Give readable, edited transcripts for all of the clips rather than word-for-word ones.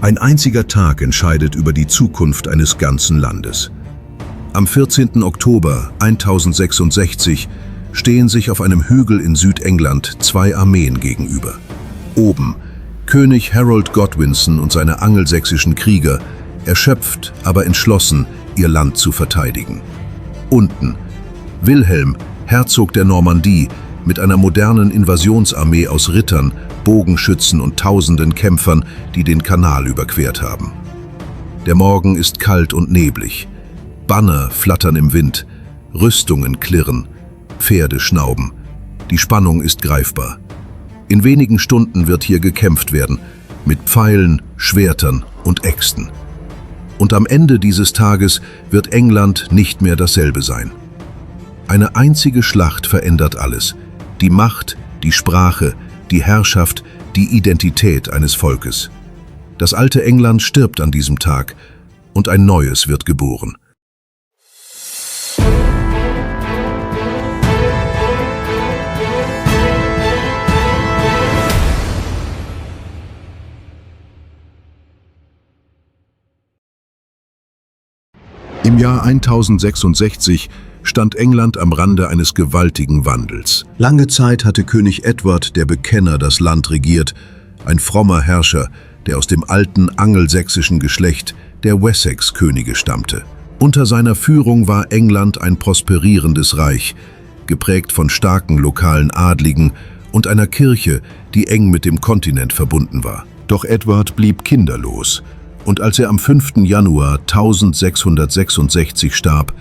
Ein einziger Tag entscheidet über die Zukunft eines ganzen Landes. Am 14. Oktober 1066 stehen sich auf einem Hügel in Südengland zwei Armeen gegenüber. Oben König Harold Godwinson und seine angelsächsischen Krieger, erschöpft, aber entschlossen, ihr Land zu verteidigen. Unten Wilhelm, Herzog der Normandie, mit einer modernen Invasionsarmee aus Rittern, Bogenschützen und tausenden Kämpfern, die den Kanal überquert haben. Der Morgen ist kalt und neblig. Banner flattern im Wind, Rüstungen klirren, Pferde schnauben. Die Spannung ist greifbar. In wenigen Stunden wird hier gekämpft werden, mit Pfeilen, Schwertern und Äxten. Und am Ende dieses Tages wird England nicht mehr dasselbe sein. Eine einzige Schlacht verändert alles. Die Macht, die Sprache, die Herrschaft, die Identität eines Volkes. Das alte England stirbt an diesem Tag und ein neues wird geboren. Im Jahr 1066 stand England am Rande eines gewaltigen Wandels. Lange Zeit hatte König Edward der Bekenner das Land regiert, ein frommer Herrscher, der aus dem alten angelsächsischen Geschlecht der Wessex-Könige stammte. Unter seiner Führung war England ein prosperierendes Reich, geprägt von starken lokalen Adligen und einer Kirche, die eng mit dem Kontinent verbunden war. Doch Edward blieb kinderlos, und als er am 5. Januar 1666 starb,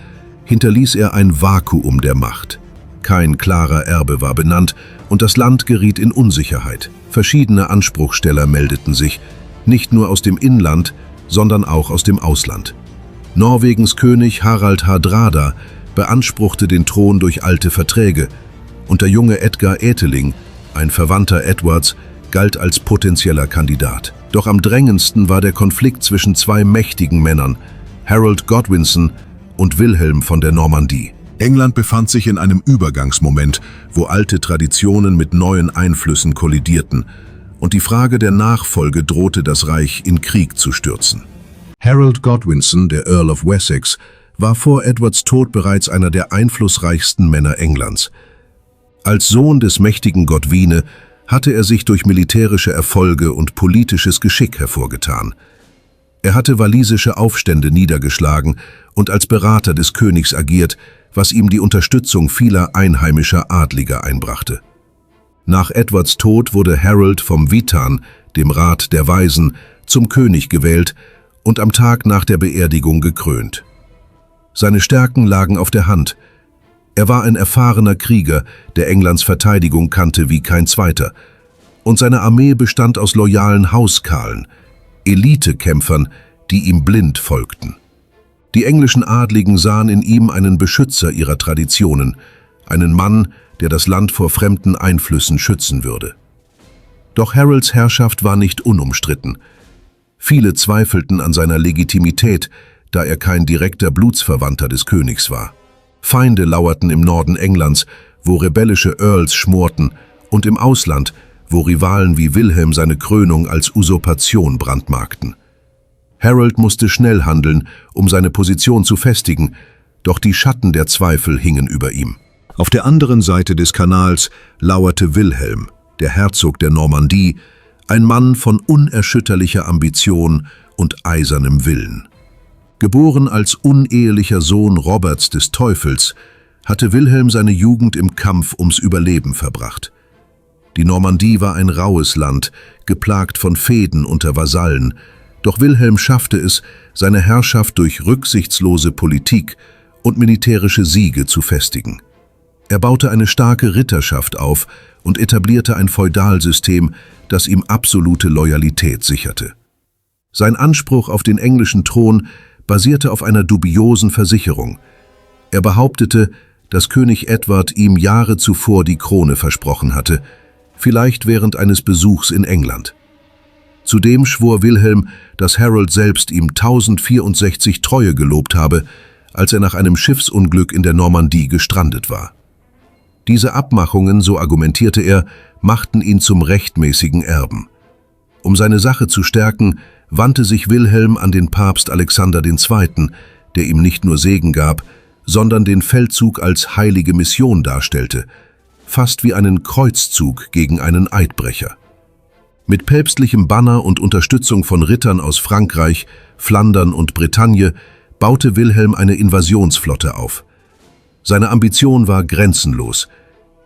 hinterließ er ein Vakuum der Macht. Kein klarer Erbe war benannt und das Land geriet in Unsicherheit. Verschiedene Anspruchsteller meldeten sich, nicht nur aus dem Inland, sondern auch aus dem Ausland. Norwegens König Harald Hardrada beanspruchte den Thron durch alte Verträge und der junge Edgar Ætheling, ein Verwandter Edwards, galt als potenzieller Kandidat. Doch am drängendsten war der Konflikt zwischen zwei mächtigen Männern, Harold Godwinson und Wilhelm von der Normandie. England befand sich in einem Übergangsmoment, wo alte Traditionen mit neuen Einflüssen kollidierten und die Frage der Nachfolge drohte, das Reich in Krieg zu stürzen. Harold Godwinson, der Earl of Wessex, war vor Edwards Tod bereits einer der einflussreichsten Männer Englands. Als Sohn des mächtigen Godwine hatte er sich durch militärische Erfolge und politisches Geschick hervorgetan. Er hatte walisische Aufstände niedergeschlagen und als Berater des Königs agiert, was ihm die Unterstützung vieler einheimischer Adliger einbrachte. Nach Edwards Tod wurde Harold vom Witan, dem Rat der Weisen, zum König gewählt und am Tag nach der Beerdigung gekrönt. Seine Stärken lagen auf der Hand. Er war ein erfahrener Krieger, der Englands Verteidigung kannte wie kein zweiter, und seine Armee bestand aus loyalen Hauskarlen, Elitekämpfern, die ihm blind folgten. Die englischen Adligen sahen in ihm einen Beschützer ihrer Traditionen, einen Mann, der das Land vor fremden Einflüssen schützen würde. Doch Harolds Herrschaft war nicht unumstritten. Viele zweifelten an seiner Legitimität, da er kein direkter Blutsverwandter des Königs war. Feinde lauerten im Norden Englands, wo rebellische Earls schmorten, und im Ausland, wo Rivalen wie Wilhelm seine Krönung als Usurpation brandmarkten. Harold musste schnell handeln, um seine Position zu festigen, doch die Schatten der Zweifel hingen über ihm. Auf der anderen Seite des Kanals lauerte Wilhelm, der Herzog der Normandie, ein Mann von unerschütterlicher Ambition und eisernem Willen. Geboren als unehelicher Sohn Roberts des Teufels, hatte Wilhelm seine Jugend im Kampf ums Überleben verbracht. Die Normandie war ein raues Land, geplagt von Fehden unter Vasallen, doch Wilhelm schaffte es, seine Herrschaft durch rücksichtslose Politik und militärische Siege zu festigen. Er baute eine starke Ritterschaft auf und etablierte ein Feudalsystem, das ihm absolute Loyalität sicherte. Sein Anspruch auf den englischen Thron basierte auf einer dubiosen Versicherung. Er behauptete, dass König Edward ihm Jahre zuvor die Krone versprochen hatte, vielleicht während eines Besuchs in England. Zudem schwor Wilhelm, dass Harold selbst ihm 1064 Treue gelobt habe, als er nach einem Schiffsunglück in der Normandie gestrandet war. Diese Abmachungen, so argumentierte er, machten ihn zum rechtmäßigen Erben. Um seine Sache zu stärken, wandte sich Wilhelm an den Papst Alexander II., der ihm nicht nur Segen gab, sondern den Feldzug als heilige Mission darstellte, fast wie einen Kreuzzug gegen einen Eidbrecher. Mit päpstlichem Banner und Unterstützung von Rittern aus Frankreich, Flandern und Bretagne baute Wilhelm eine Invasionsflotte auf. Seine Ambition war grenzenlos.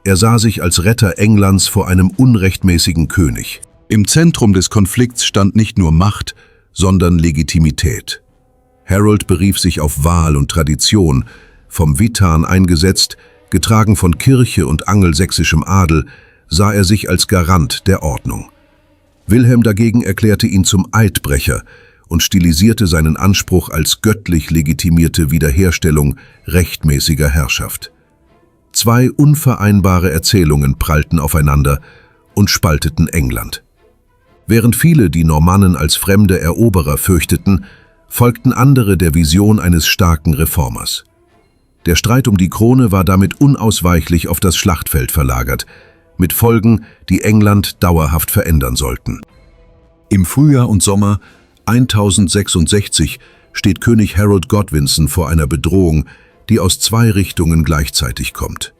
Er sah sich als Retter Englands vor einem unrechtmäßigen König. Im Zentrum des Konflikts stand nicht nur Macht, sondern Legitimität. Harold berief sich auf Wahl und Tradition, vom Witan eingesetzt, getragen von Kirche und angelsächsischem Adel, sah er sich als Garant der Ordnung. Wilhelm dagegen erklärte ihn zum Eidbrecher und stilisierte seinen Anspruch als göttlich legitimierte Wiederherstellung rechtmäßiger Herrschaft. Zwei unvereinbare Erzählungen prallten aufeinander und spalteten England. Während viele die Normannen als fremde Eroberer fürchteten, folgten andere der Vision eines starken Reformers. Der Streit um die Krone war damit unausweichlich auf das Schlachtfeld verlagert, mit Folgen, die England dauerhaft verändern sollten. Im Frühjahr und Sommer 1066 steht König Harold Godwinson vor einer Bedrohung, die aus zwei Richtungen gleichzeitig kommt.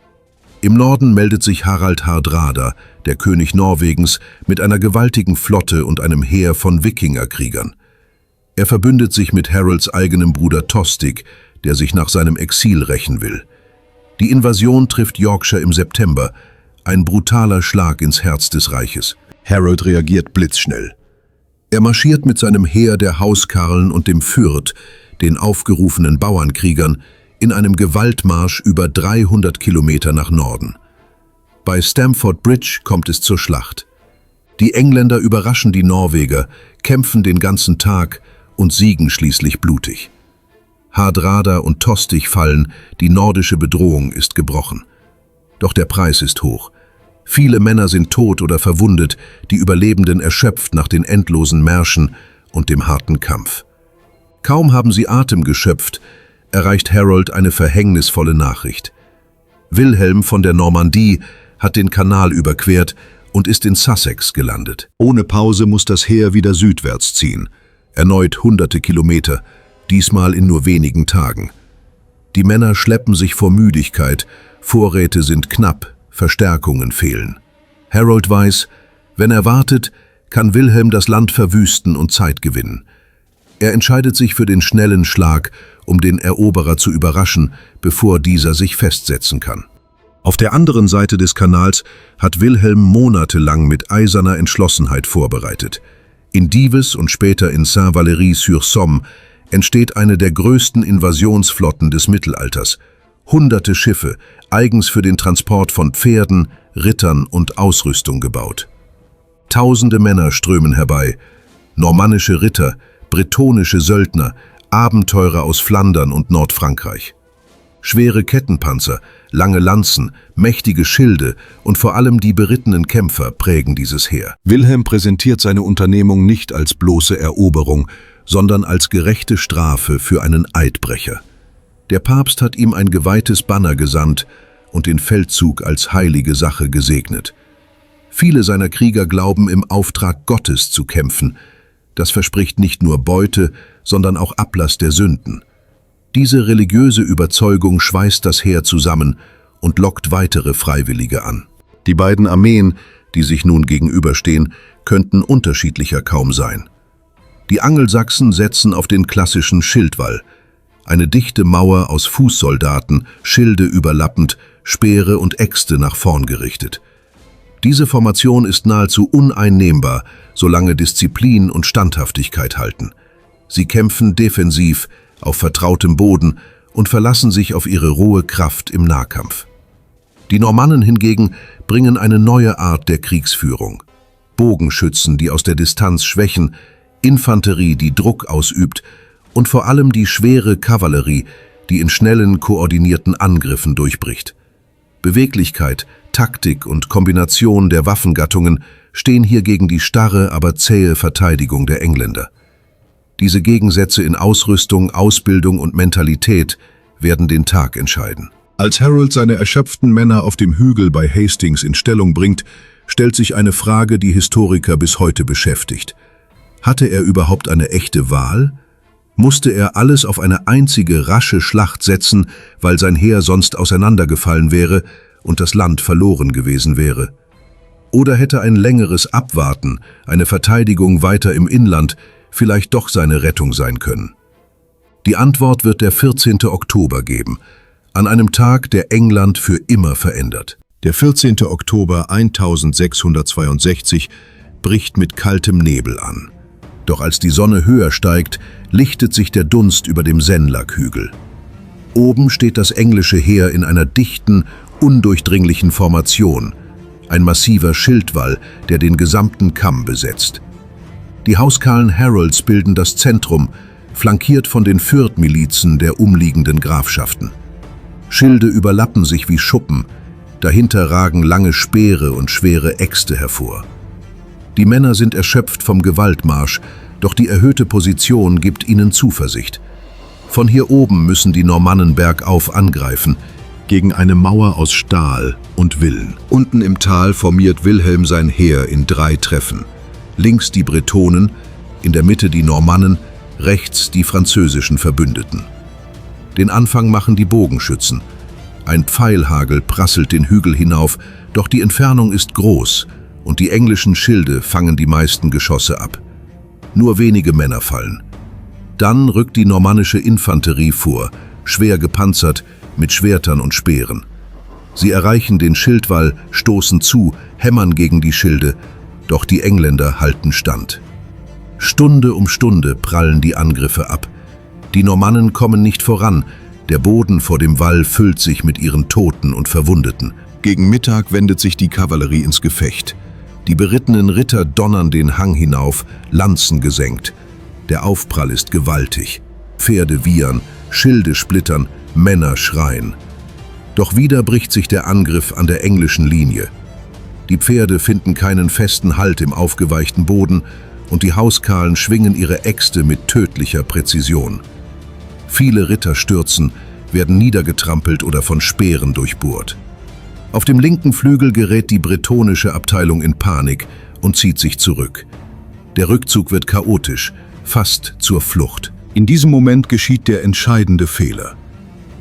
Im Norden meldet sich Harald Hardrada, der König Norwegens, mit einer gewaltigen Flotte und einem Heer von Wikingerkriegern. Er verbündet sich mit Harolds eigenem Bruder Tostig, der sich nach seinem Exil rächen will. Die Invasion trifft Yorkshire im September, ein brutaler Schlag ins Herz des Reiches. Harold reagiert blitzschnell. Er marschiert mit seinem Heer der Hauskarlen und dem Fürth, den aufgerufenen Bauernkriegern, in einem Gewaltmarsch über 300 Kilometer nach Norden. Bei Stamford Bridge kommt es zur Schlacht. Die Engländer überraschen die Norweger, kämpfen den ganzen Tag und siegen schließlich blutig. Hardrada und Tostig fallen, die nordische Bedrohung ist gebrochen. Doch der Preis ist hoch. Viele Männer sind tot oder verwundet, die Überlebenden erschöpft nach den endlosen Märschen und dem harten Kampf. Kaum haben sie Atem geschöpft, erreicht Harold eine verhängnisvolle Nachricht. Wilhelm von der Normandie hat den Kanal überquert und ist in Sussex gelandet. Ohne Pause muss das Heer wieder südwärts ziehen, erneut hunderte Kilometer, diesmal in nur wenigen Tagen. Die Männer schleppen sich vor Müdigkeit, Vorräte sind knapp, Verstärkungen fehlen. Harold weiß, wenn er wartet, kann Wilhelm das Land verwüsten und Zeit gewinnen. Er entscheidet sich für den schnellen Schlag, um den Eroberer zu überraschen, bevor dieser sich festsetzen kann. Auf der anderen Seite des Kanals hat Wilhelm monatelang mit eiserner Entschlossenheit vorbereitet. In Dives und später in Saint-Valery-sur-Somme entsteht eine der größten Invasionsflotten des Mittelalters. Hunderte Schiffe, eigens für den Transport von Pferden, Rittern und Ausrüstung gebaut. Tausende Männer strömen herbei, normannische Ritter, bretonische Söldner, Abenteurer aus Flandern und Nordfrankreich. Schwere Kettenpanzer, lange Lanzen, mächtige Schilde und vor allem die berittenen Kämpfer prägen dieses Heer. Wilhelm präsentiert seine Unternehmung nicht als bloße Eroberung, sondern als gerechte Strafe für einen Eidbrecher. Der Papst hat ihm ein geweihtes Banner gesandt und den Feldzug als heilige Sache gesegnet. Viele seiner Krieger glauben, im Auftrag Gottes zu kämpfen. Das verspricht nicht nur Beute, sondern auch Ablass der Sünden. Diese religiöse Überzeugung schweißt das Heer zusammen und lockt weitere Freiwillige an. Die beiden Armeen, die sich nun gegenüberstehen, könnten unterschiedlicher kaum sein. Die Angelsachsen setzen auf den klassischen Schildwall, eine dichte Mauer aus Fußsoldaten, Schilde überlappend, Speere und Äxte nach vorn gerichtet. Diese Formation ist nahezu uneinnehmbar, solange Disziplin und Standhaftigkeit halten. Sie kämpfen defensiv, auf vertrautem Boden und verlassen sich auf ihre rohe Kraft im Nahkampf. Die Normannen hingegen bringen eine neue Art der Kriegsführung. Bogenschützen, die aus der Distanz schwächen, Infanterie, die Druck ausübt und vor allem die schwere Kavallerie, die in schnellen, koordinierten Angriffen durchbricht. Beweglichkeit, Taktik und Kombination der Waffengattungen stehen hier gegen die starre, aber zähe Verteidigung der Engländer. Diese Gegensätze in Ausrüstung, Ausbildung und Mentalität werden den Tag entscheiden. Als Harold seine erschöpften Männer auf dem Hügel bei Hastings in Stellung bringt, stellt sich eine Frage, die Historiker bis heute beschäftigt. Hatte er überhaupt eine echte Wahl? Musste er alles auf eine einzige rasche Schlacht setzen, weil sein Heer sonst auseinandergefallen wäre und das Land verloren gewesen wäre? Oder hätte ein längeres Abwarten, eine Verteidigung weiter im Inland, vielleicht doch seine Rettung sein können? Die Antwort wird der 14. Oktober geben, an einem Tag, der England für immer verändert. Der 14. Oktober 1662 bricht mit kaltem Nebel an. Doch als die Sonne höher steigt, lichtet sich der Dunst über dem Senlac-Hügel. Oben steht das englische Heer in einer dichten, undurchdringlichen Formation, ein massiver Schildwall, der den gesamten Kamm besetzt. Die hauskahlen Harolds bilden das Zentrum, flankiert von den Fürth-Milizen der umliegenden Grafschaften. Schilde überlappen sich wie Schuppen, dahinter ragen lange Speere und schwere Äxte hervor. Die Männer sind erschöpft vom Gewaltmarsch, doch die erhöhte Position gibt ihnen Zuversicht. Von hier oben müssen die Normannen bergauf angreifen, gegen eine Mauer aus Stahl und Villen. Unten im Tal formiert Wilhelm sein Heer in 3 Treffen. Links die Bretonen, in der Mitte die Normannen, rechts die französischen Verbündeten. Den Anfang machen die Bogenschützen. Ein Pfeilhagel prasselt den Hügel hinauf, doch die Entfernung ist groß und die englischen Schilde fangen die meisten Geschosse ab. Nur wenige Männer fallen. Dann rückt die normannische Infanterie vor, schwer gepanzert, mit Schwertern und Speeren. Sie erreichen den Schildwall, stoßen zu, hämmern gegen die Schilde, doch die Engländer halten stand. Stunde um Stunde prallen die Angriffe ab. Die Normannen kommen nicht voran, der Boden vor dem Wall füllt sich mit ihren Toten und Verwundeten. Gegen Mittag wendet sich die Kavallerie ins Gefecht. Die berittenen Ritter donnern den Hang hinauf, Lanzen gesenkt. Der Aufprall ist gewaltig. Pferde wiehern, Schilde splittern, Männer schreien. Doch wieder bricht sich der Angriff an der englischen Linie. Die Pferde finden keinen festen Halt im aufgeweichten Boden und die Hauskahlen schwingen ihre Äxte mit tödlicher Präzision. Viele Ritter stürzen, werden niedergetrampelt oder von Speeren durchbohrt. Auf dem linken Flügel gerät die bretonische Abteilung in Panik und zieht sich zurück. Der Rückzug wird chaotisch, fast zur Flucht. In diesem Moment geschieht der entscheidende Fehler.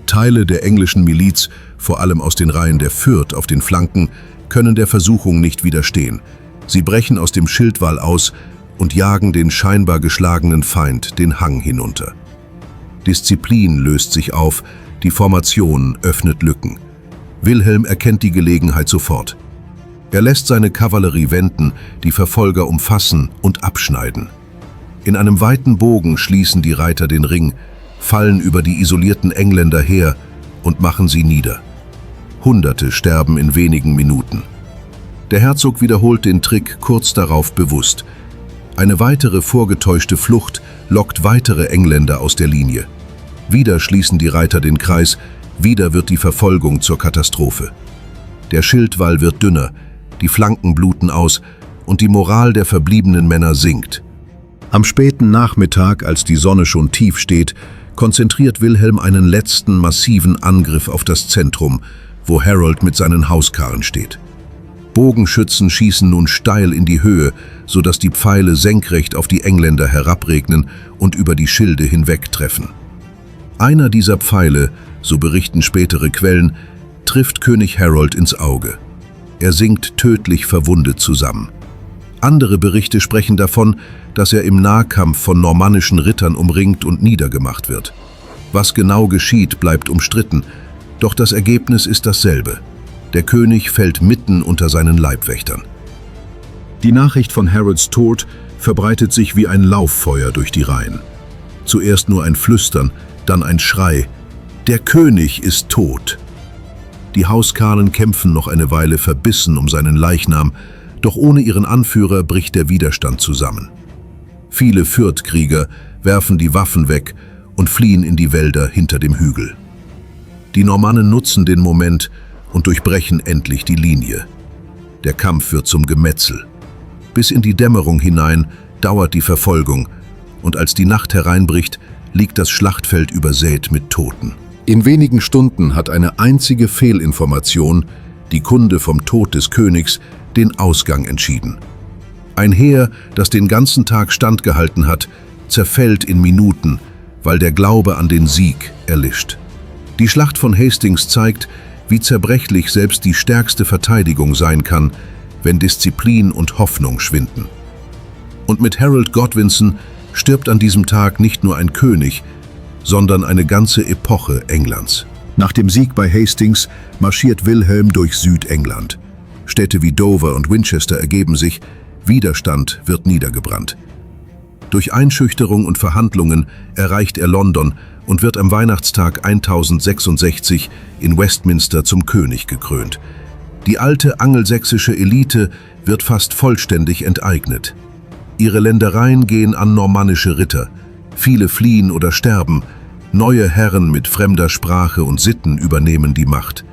Teile der englischen Miliz, vor allem aus den Reihen der Fürth auf den Flanken, können der Versuchung nicht widerstehen. Sie brechen aus dem Schildwall aus und jagen den scheinbar geschlagenen Feind den Hang hinunter. Disziplin löst sich auf, die Formation öffnet Lücken. Wilhelm erkennt die Gelegenheit sofort. Er lässt seine Kavallerie wenden, die Verfolger umfassen und abschneiden. In einem weiten Bogen schließen die Reiter den Ring, fallen über die isolierten Engländer her und machen sie nieder. Hunderte sterben in wenigen Minuten. Der Herzog wiederholt den Trick kurz darauf bewusst. Eine weitere vorgetäuschte Flucht lockt weitere Engländer aus der Linie. Wieder schließen die Reiter den Kreis, wieder wird die Verfolgung zur Katastrophe. Der Schildwall wird dünner, die Flanken bluten aus und die Moral der verbliebenen Männer sinkt. Am späten Nachmittag, als die Sonne schon tief steht, konzentriert Wilhelm einen letzten massiven Angriff auf das Zentrum, wo Harold mit seinen Hauskarren steht. Bogenschützen schießen nun steil in die Höhe, sodass die Pfeile senkrecht auf die Engländer herabregnen und über die Schilde hinwegtreffen. Einer dieser Pfeile, so berichten spätere Quellen, trifft König Harold ins Auge. Er sinkt tödlich verwundet zusammen. Andere Berichte sprechen davon, dass er im Nahkampf von normannischen Rittern umringt und niedergemacht wird. Was genau geschieht, bleibt umstritten, doch das Ergebnis ist dasselbe. Der König fällt mitten unter seinen Leibwächtern. Die Nachricht von Harolds Tod verbreitet sich wie ein Lauffeuer durch die Reihen. Zuerst nur ein Flüstern, dann ein Schrei: Der König ist tot! Die Hauskahlen kämpfen noch eine Weile verbissen um seinen Leichnam, doch ohne ihren Anführer bricht der Widerstand zusammen. Viele Fürth-Krieger werfen die Waffen weg und fliehen in die Wälder hinter dem Hügel. Die Normannen nutzen den Moment und durchbrechen endlich die Linie. Der Kampf wird zum Gemetzel. Bis in die Dämmerung hinein dauert die Verfolgung und als die Nacht hereinbricht, liegt das Schlachtfeld übersät mit Toten. In wenigen Stunden hat eine einzige Fehlinformation, die Kunde vom Tod des Königs, den Ausgang entschieden. Ein Heer, das den ganzen Tag standgehalten hat, zerfällt in Minuten, weil der Glaube an den Sieg erlischt. Die Schlacht von Hastings zeigt, wie zerbrechlich selbst die stärkste Verteidigung sein kann, wenn Disziplin und Hoffnung schwinden. Und mit Harold Godwinson stirbt an diesem Tag nicht nur ein König, sondern eine ganze Epoche Englands. Nach dem Sieg bei Hastings marschiert Wilhelm durch Südengland. Städte wie Dover und Winchester ergeben sich, Widerstand wird niedergebrannt. Durch Einschüchterung und Verhandlungen erreicht er London und wird am Weihnachtstag 1066 in Westminster zum König gekrönt. Die alte angelsächsische Elite wird fast vollständig enteignet. Ihre Ländereien gehen an normannische Ritter. Viele fliehen oder sterben. Neue Herren mit fremder Sprache und Sitten übernehmen die Macht.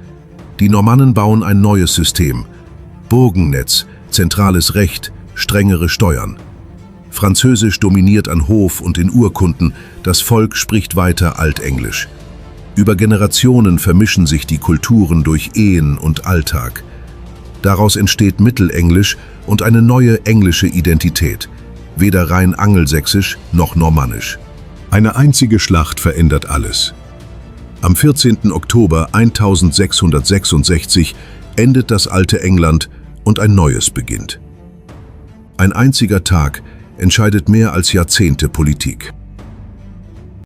Die Normannen bauen ein neues System. Burgennetz, zentrales Recht, strengere Steuern. Französisch dominiert an Hof und in Urkunden, das Volk spricht weiter Altenglisch. Über Generationen vermischen sich die Kulturen durch Ehen und Alltag. Daraus entsteht Mittelenglisch und eine neue englische Identität, weder rein angelsächsisch noch normannisch. Eine einzige Schlacht verändert alles. Am 14. Oktober 1666 endet das alte England und ein neues beginnt. Ein einziger Tag entscheidet mehr als Jahrzehnte Politik.